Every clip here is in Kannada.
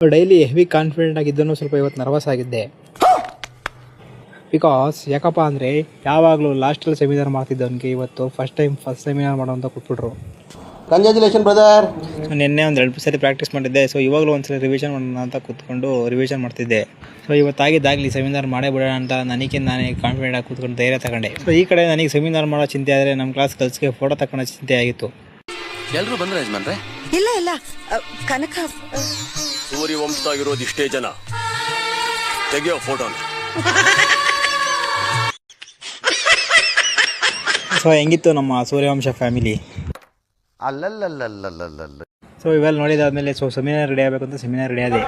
ಡೈಲಿ ಹೆವಿ ಕಾನ್ಫಿಡೆಂಟ್ ಆಗಿದ್ದನು ಸ್ವಲ್ಪ ಇವತ್ತು ನರ್ವಸ್ ಆಗಿದ್ದೆ. ಬಿಕಾಸ್ ಯಾಕಪ್ಪ ಅಂದರೆ ಯಾವಾಗಲೂ ಲಾಸ್ಟಲ್ಲಿ ಸೆಮಿನಾರ್ ಮಾಡ್ತಿದ್ದವನಿಗೆ ಇವತ್ತು ಫಸ್ಟ್ ಸೆಮಿನಾರ್ ಮಾಡೋ ಅಂತ ಕೊಟ್ಬಿಟ್ರು. Congratulation brother. ನಿನ್ನೆ ಒಂದು 2 ಸರಿ ಪ್ರಾಕ್ಟೀಸ್ ಮಾಡಿದ್ದೆ. ಸೊ ಇವಾಗಲೂ ಒಂದ್ಸಲ ರಿವಿಷನ್ ಮಾಡೋಣ ಅಂತ ಕೂತ್ಕೊಂಡು ರಿವಿಷನ್ ಮಾಡ್ತಿದ್ದೆ. ಸೊ ಇವತ್ತಾಗಿದ್ದಾಗಲಿ ಸೆಮಿನಾರ್ ಮಾಡೇ ಬಿಡೋಣ ಅಂತ ನಾನೇ ಕಾನ್ಫಿಡೆಂಟ್ ಆಗಿ ಕೂತ್ಕೊಂಡು ಧೈರ್ಯ ತಗೊಂಡೆ. ಸೊ ಈ ಕಡೆ ನನಗೆ ಸೆಮಿನಾರ್ ಮಾಡೋ ಚಿಂತೆ ಆದರೆ ನಮ್ಮ ಕ್ಲಾಸ್ ಗರ್ಲ್ಸ್ಗೆ ಫೋಟೋ ತಗೊಳ್ಳೋ ಚಿಂತೆ ಆಗಿತ್ತು. ಎಲ್ಲರೂ ಬಂದ್ರೆ ಯಜಮಾನ್ರೆ? ಇಲ್ಲ ಕನಕ ಸೂರ್ಯವಂಶದಾಗಿರೋದು ಇಷ್ಟೇ ಜನ, ತೆಗೆಯೋ ಫೋಟೋನ. ಸೊ ಹೆಂಗಿತ್ತು ನಮ್ಮ ಸೂರ್ಯವಂಶ ಫ್ಯಾಮಿಲಿ? ಅಲ್ಲಲ್ಲಲ್ಲಲ್ಲಲ್ಲಲ್ಲ. ಸೊ ಇವೆಲ್ಲ ನೋಡಿದಾದ್ಮೇಲೆ ಸೆಮಿನಾರ್ ರೆಡಿ ಆಗಬೇಕು ಅಂತ ಸೆಮಿನಾರ್ ರೆಡಿ ಆದೆ.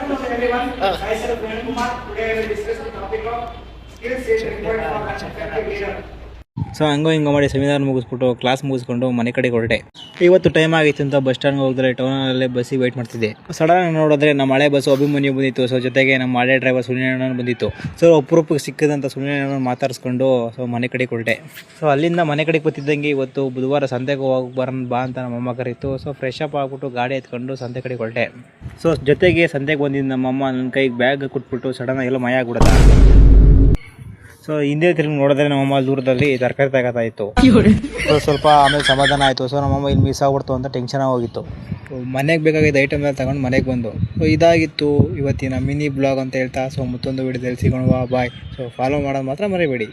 ಸೊ ಹಂಗೋ ಹಿಂಗೋ ಮಾಡಿ ಸೆಮಿನಾರ್ ಮುಗಿಸ್ಬಿಟ್ಟು ಕ್ಲಾಸ್ ಮುಗಿಸ್ಕೊಂಡು ಮನೆ ಕಡೆಗೆ ಹೊರಟೆ. ಇವತ್ತು ಟೈಮ್ ಆಗಿತ್ತು ಅಂತ ಬಸ್ ಸ್ಟ್ಯಾಂಡ್ಗೆ ಹೋಗಿದ್ರೆ ಟೌನಲ್ಲೇ ಬಸ್ಸಿಗೆ ವೆಯ್ಟ್ ಮಾಡ್ತಿದ್ದೆ. ಸಡನ್ ನೋಡಿದ್ರೆ ನಮ್ಮ ಹಳೆ ಬಸ್ಸು ಅಭಿಮನ್ಯು ಬಂದಿತ್ತು. ಸೊ ಜೊತೆಗೆ ನಮ್ಮ ಹಳೆ ಡ್ರೈವರ್ ಸುನಿಲ್ ಬಂದಿತ್ತು. ಸೊ ಅಪರೂಪಕ್ಕೆ ಸಿಕ್ಕದಂತ ಸುನಿಲ್ ಮಾತಾಡಿಸ್ಕೊಂಡು ಸೊ ಮನೆ ಕಡೆಗೆ ಹೊರಟೆ. ಸೊ ಅಲ್ಲಿಂದ ಮನೆ ಕಡೆಗೆ ಬರ್ತಿದ್ದಂಗೆ ಇವತ್ತು ಬುಧವಾರ ಸಂತೆಗೆ ಹೋಗಿ ಬಾ ಅಂತ ನಮ್ಮಮ್ಮ ಕರೀತು. ಸೊ ಫ್ರೆಶ್ ಅಪ್ ಆಗಿಬಿಟ್ಟು ಗಾಡಿ ಎತ್ಕೊಂಡು ಸಂತೆ ಕಡೆಗೆ ಹೊರಟೆ. ಸೊ ಜೊತೆಗೆ ಸಂತೆಗೆ ಬಂದಿದ್ದು ನಮ್ಮಮ್ಮ ನನ್ನ ಕೈಗೆ ಬ್ಯಾಗ್ ಕೊಟ್ಬಿಟ್ಟು ಸಡನ್ ಎಲ್ಲೋ ಮಯ ಆಗ್ಬಿಡುತ್ತೆ. ಸೊ ಹಿಂದೆ ತಿರುಗಿ ನೋಡಿದ್ರೆ ನಮ್ಮಮ್ಮ ದೂರದಲ್ಲಿ ತರಕಾರಿ ತಗೋತಾ ಇತ್ತು. ಸೊ ಸ್ವಲ್ಪ ಆಮೇಲೆ ಸಮಾಧಾನ ಆಯಿತು. ಸೊ ನಮ್ಮಮ್ಮ ಇಲ್ಲಿ ಮಿಸ್ ಆಗ್ಬಿಡ್ತು ಅಂತ ಟೆನ್ಷನ್ ಆಗೋಗಿತ್ತು. ಮನೆಗೆ ಬೇಕಾಗಿದ್ದ ಐಟಮ್ ಎಲ್ಲ ತಗೊಂಡು ಮನೆಗೆ ಬಂದು. ಸೊ ಇದಾಗಿತ್ತು ಇವತ್ತಿನ ಮಿನಿ ಬ್ಲಾಗ್ ಅಂತ ಹೇಳ್ತಾ. ಸೊ ಮತ್ತೊಂದು ವಿಡಿಯೋದಲ್ಲಿ ಸಿಗೋಣ. ಬಾಯ್. ಸೊ ಫಾಲೋ ಮಾಡೋದು ಮಾತ್ರ ಮರಿಬೇಡಿ.